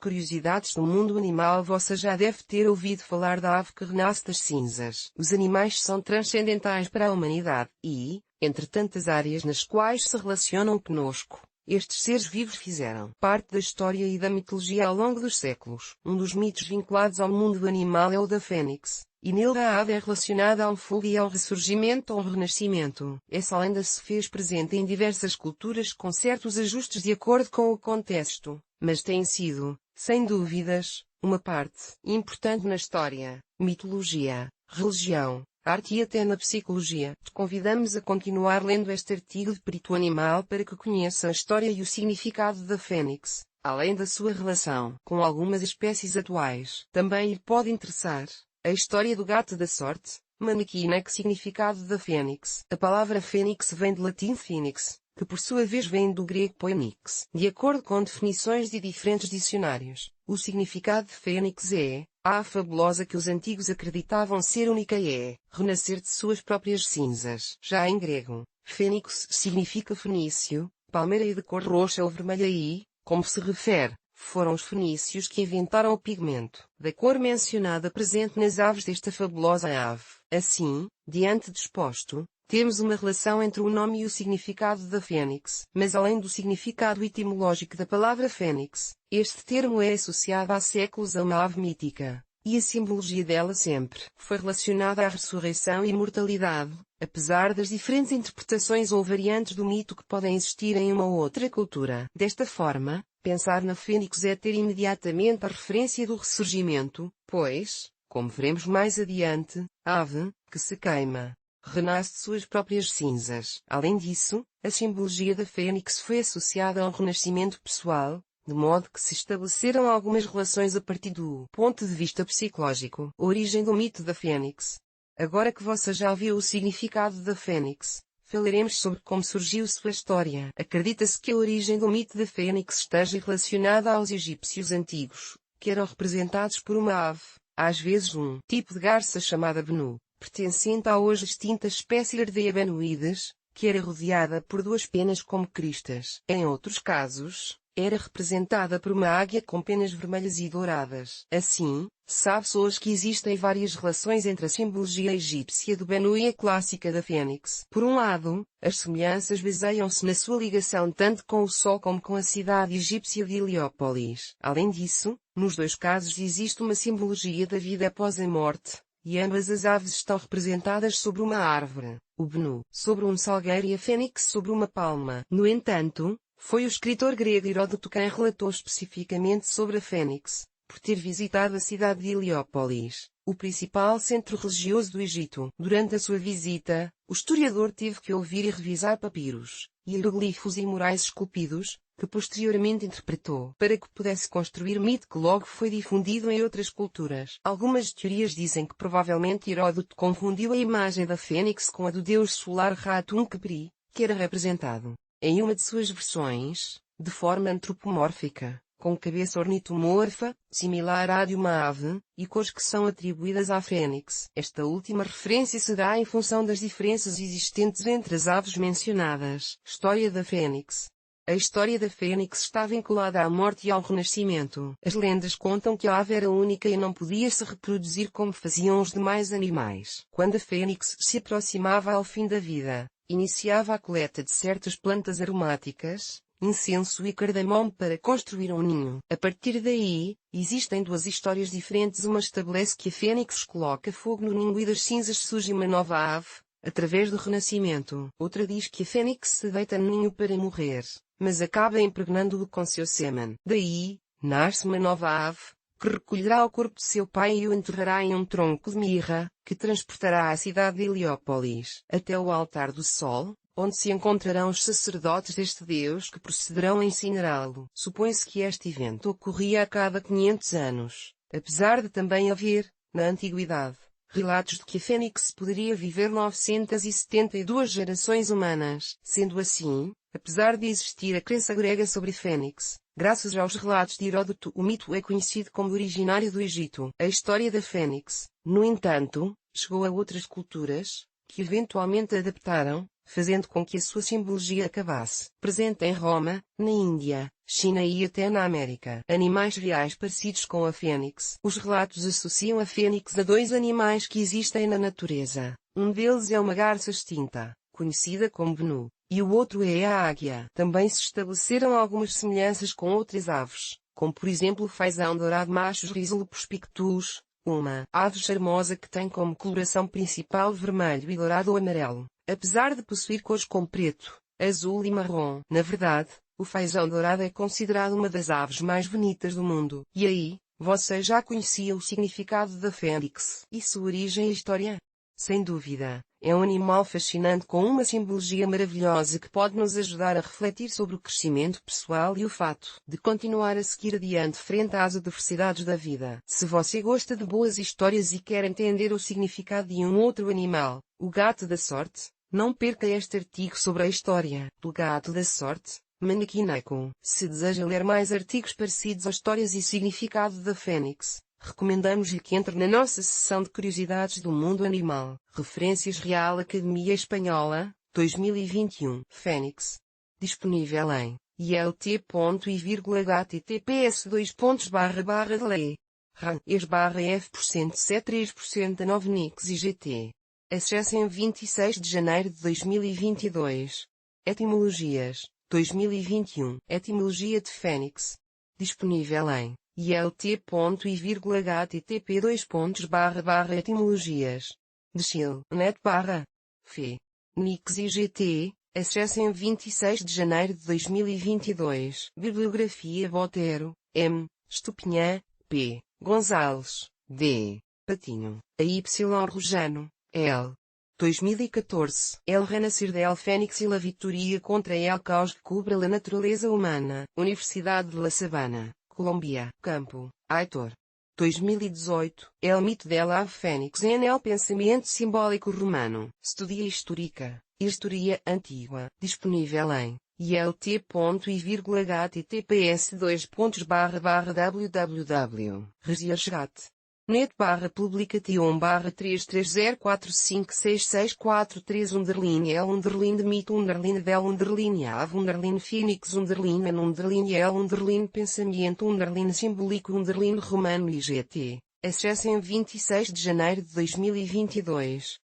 curiosidades do mundo animal. Você já deve ter ouvido falar da ave que renasce das cinzas. Os animais são transcendentais para a humanidade e, entre tantas áreas nas quais se relacionam conosco, estes seres vivos fizeram parte da história e da mitologia ao longo dos séculos. Um dos mitos vinculados ao mundo animal é o da fênix, e nele a ave é relacionada ao fogo e ao ressurgimento ou renascimento. Essa lenda se fez presente em diversas culturas com certos ajustes de acordo com o contexto, mas tem sido, sem dúvidas, uma parte importante na história, mitologia, religião, arte e até na psicologia. Te convidamos a continuar lendo este artigo de Perito Animal para que conheça a história e o significado da fênix, além da sua relação com algumas espécies atuais. Também lhe pode interessar a história do gato da sorte, Manequina. Que significado da fênix? A palavra fênix vem do latim phoenix, que por sua vez vem do grego poenix. De acordo com definições de diferentes dicionários, o significado de fênix é a ave fabulosa que os antigos acreditavam ser única e é renascer de suas próprias cinzas. Já em grego, fênix significa fenício, palmeira e de cor roxa ou vermelha e, como se refere, foram os fenícios que inventaram o pigmento da cor mencionada presente nas aves desta fabulosa ave. Assim, diante do exposto, temos uma relação entre o nome e o significado da fênix. Mas além do significado etimológico da palavra fênix, este termo é associado há séculos a uma ave mítica, e a simbologia dela sempre foi relacionada à ressurreição e imortalidade, apesar das diferentes interpretações ou variantes do mito que podem existir em uma ou outra cultura. Desta forma, pensar na fênix é ter imediatamente a referência do ressurgimento, pois, como veremos mais adiante, a ave, que se queima, renasce de suas próprias cinzas. Além disso, a simbologia da fênix foi associada ao renascimento pessoal, de modo que se estabeleceram algumas relações a partir do ponto de vista psicológico. A origem do mito da fênix. Agora que você já viu o significado da fênix, falaremos sobre como surgiu sua história. Acredita-se que a origem do mito da fênix esteja relacionada aos egípcios antigos, que eram representados por uma ave, às vezes um tipo de garça chamada benu, pertencente à hoje extinta espécie Ardea benuides, que era rodeada por duas penas como cristas. Em outros casos, era representada por uma águia com penas vermelhas e douradas. Assim, sabe-se hoje que existem várias relações entre a simbologia egípcia do Benu e a clássica da fênix. Por um lado, as semelhanças baseiam-se na sua ligação tanto com o Sol como com a cidade egípcia de Heliópolis. Além disso, nos dois casos existe uma simbologia da vida após a morte, e ambas as aves estão representadas sobre uma árvore, o Benu sobre um salgueiro e a fênix sobre uma palma. No entanto, foi o escritor grego Heródoto quem relatou especificamente sobre a fênix, por ter visitado a cidade de Heliópolis, o principal centro religioso do Egito. Durante a sua visita, o historiador teve que ouvir e revisar papiros, hieroglifos e murais esculpidos, que posteriormente interpretou para que pudesse construir mito que logo foi difundido em outras culturas. Algumas teorias dizem que provavelmente Heródoto confundiu a imagem da fênix com a do deus solar Ra-Tun-Kepri, que era representado, em uma de suas versões, de forma antropomórfica, com cabeça ornitomorfa, similar à de uma ave, e cores que são atribuídas à fênix. Esta última referência se dá em função das diferenças existentes entre as aves mencionadas. História da fênix. A história da fênix está vinculada à morte e ao renascimento. As lendas contam que a ave era única e não podia se reproduzir como faziam os demais animais. Quando a fênix se aproximava ao fim da vida, iniciava a coleta de certas plantas aromáticas, incenso e cardamomo para construir um ninho. A partir daí, existem duas histórias diferentes. Uma estabelece que a fênix coloca fogo no ninho e das cinzas surge uma nova ave, através do renascimento. Outra diz que a fênix se deita no ninho para morrer, mas acaba impregnando-o com seu sêmen. Daí, nasce uma nova ave, que recolherá o corpo de seu pai e o enterrará em um tronco de mirra, que transportará à cidade de Heliópolis, até o altar do Sol, onde se encontrarão os sacerdotes deste deus que procederão a incinerá-lo. Supõe-se que este evento ocorria a cada 500 anos, apesar de também haver, na antiguidade, relatos de que a fênix poderia viver 972 gerações humanas. Sendo assim, apesar de existir a crença grega sobre a fênix, graças aos relatos de Heródoto, o mito é conhecido como originário do Egito. A história da fênix, no entanto, chegou a outras culturas, que eventualmente adaptaram, fazendo com que a sua simbologia acabasse presente em Roma, na Índia, China e até na América. Animais reais parecidos com a fênix. Os relatos associam a fênix a dois animais que existem na natureza. Um deles é uma garça extinta, conhecida como gnu, e o outro é a águia. Também se estabeleceram algumas semelhanças com outras aves, como por exemplo o fazão dourado machos Rhizolepus pictus, uma ave charmosa que tem como coloração principal vermelho e dourado ou amarelo, apesar de possuir cores como preto, azul e marrom. Na verdade, o fazão dourado é considerado uma das aves mais bonitas do mundo. E aí, você já conhecia o significado da fênix e sua origem e história? Sem dúvida, é um animal fascinante com uma simbologia maravilhosa que pode nos ajudar a refletir sobre o crescimento pessoal e o fato de continuar a seguir adiante frente às adversidades da vida. Se você gosta de boas histórias e quer entender o significado de um outro animal, o gato da sorte, não perca este artigo sobre a história do gato da sorte, Manekineko. Se deseja ler mais artigos parecidos às histórias e significado da fênix, recomendamos-lhe que entre na nossa seção de curiosidades do mundo animal. Referências Real Academia Espanhola, 2021. Fênix. Disponível em ilt.i/https://dele. ran/f%c3% da 9 Nix e GT. Acesso em 26 de janeiro de 2022. Etimologias, 2021. Etimologia de fênix. Disponível em ilt.i/http://etimologias. De Chile, net/f. Nix e GT. Acesso em 26 de janeiro de 2022. Bibliografia Botero, M. Estupinhã, P. Gonçalves, D. Patinho, A. Y. Rojano, L. 2014. El renascer de El Fénix y la victoria contra el caos que cubre la naturaleza humana. Universidade de La Sabana, Colômbia. Campo, Aitor. 2018. El mito de la ave fénix en el pensamento simbólico romano. Estudia histórica. História antiga. Disponível em ilt.i/https://www. Registrate. net/publication/334456741-mito_el_fênix_el_pensamento_simbólico_romano IGT. Acesso em 26 de janeiro de 2022.